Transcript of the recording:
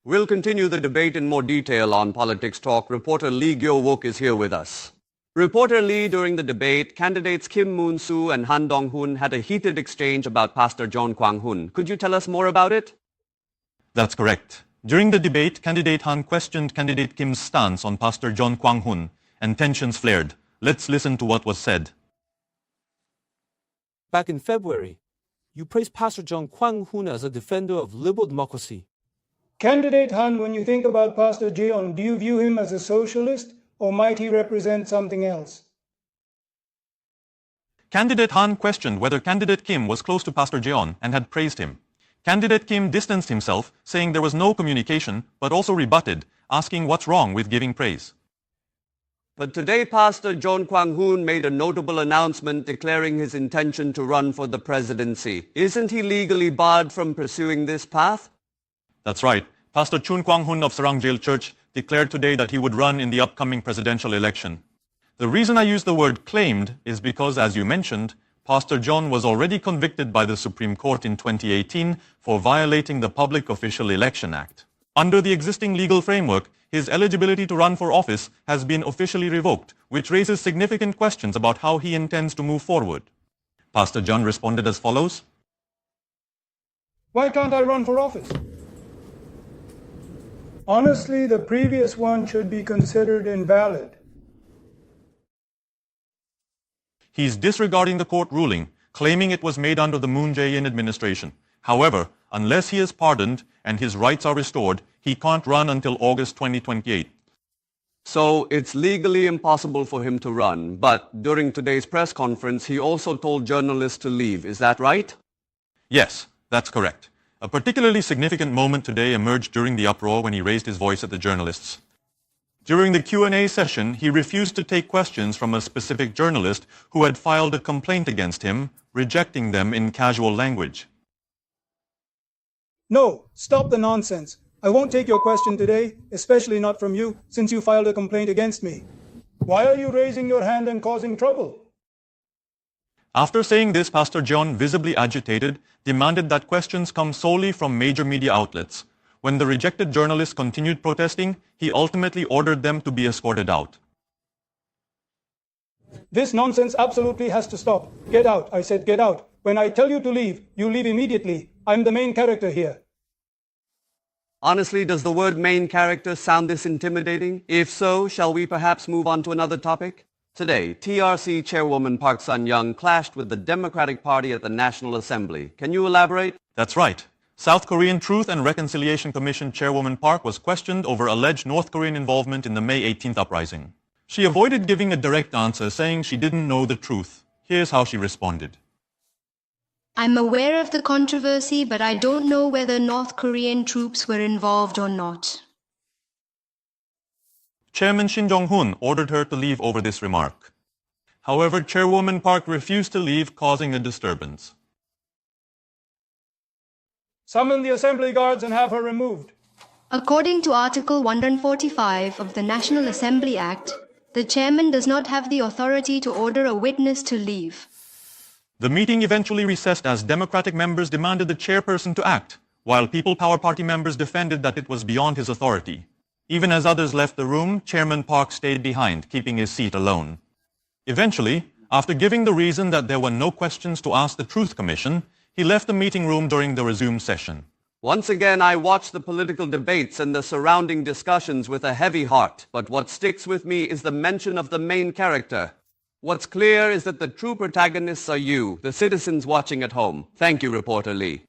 We'll continue the debate in more detail on Politics Talk. Reporter Lee Gyo-wook is here with us. Reporter Lee, during the debate, candidates Kim Moon-soo and Dong-hoon had a heated exchange about Pastor Jeon Kwang-hoon. Could you tell us more about it? That's correct. During the debate, candidate Han questioned candidate Kim's stance on Pastor Jeon Kwang-hoon, and tensions flared. Let's listen to what was said. Back in February, you praised Pastor Jeon Kwang-hoon as a defender of liberal democracy. Candidate Han, when you think about Pastor Jeon, do you view him as a socialist, or might he represent something else? Candidate Han questioned whether candidate Kim was close to Pastor Jeon and had praised him. Candidate Kim distanced himself, saying there was no communication, but also rebutted, asking what's wrong with giving praise. But today, Pastor Jeon Kwang-hoon made a notable announcement declaring his intention to run for the presidency. Isn't he legally barred from pursuing this path? That's right. Pastor Jeon Kwang-hoon of Sarangjeel Church declared today that he would run in the upcoming presidential election. The reason I use the word claimed is because, as you mentioned, Pastor Jeon was already convicted by the Supreme Court in 2018 for violating the Public Official Election Act. Under the existing legal framework, his eligibility to run for office has been officially revoked, which raises significant questions about how he intends to move forward. Pastor Jeon responded as follows. Why can't I run for office? Honestly, the previous one should be considered invalid. He's disregarding the court ruling, claiming it was made under the Moon Jae-in administration. However, unless he is pardoned and his rights are restored, he can't run until August 2028. So it's legally impossible for him to run, but during today's press conference, he also told journalists to leave. Is that right? Yes, that's correct. A particularly significant moment today emerged during the uproar when he raised his voice at the journalists. During the Q&A session, he refused to take questions from a specific journalist who had filed a complaint against him, rejecting them in casual language. No, stop the nonsense. I won't take your question today, especially not from you, since you filed a complaint against me. Why are you raising your hand and causing trouble? After saying this, Pastor Jeon, visibly agitated, demanded that questions come solely from major media outlets. When the rejected journalists continued protesting, he ultimately ordered them to be escorted out. This nonsense absolutely has to stop. Get out, I said get out. When I tell you to leave, you leave immediately. I'm the main character here. Honestly, does the word main character sound this intimidating? If so, shall we perhaps move on to another topic? Today, TRC Chairwoman Park Sun-young clashed with the Democratic Party at the National Assembly. Can you elaborate? That's right. South Korean Truth and Reconciliation Commission Chairwoman Park was questioned over alleged North Korean involvement in the May 18th uprising. She avoided giving a direct answer, saying she didn't know the truth. Here's how she responded. I'm aware of the controversy, but I don't know whether North Korean troops were involved or not. Chairman Shin Jong-hoon ordered her to leave over this remark. However, Chairwoman Park refused to leave, causing a disturbance. Summon the Assembly Guards and have her removed. According to Article 145 of the National Assembly Act, the chairman does not have the authority to order a witness to leave. The meeting eventually recessed as Democratic members demanded the chairperson to act, while People Power Party members defended that it was beyond his authority. Even as others left the room, Chairman Park stayed behind, keeping his seat alone. Eventually, after giving the reason that there were no questions to ask the Truth Commission, he left the meeting room during the resumed session. Once again, I watched the political debates and the surrounding discussions with a heavy heart. But what sticks with me is the mention of the main character. What's clear is that the true protagonists are you, the citizens watching at home. Thank you, Reporter Lee.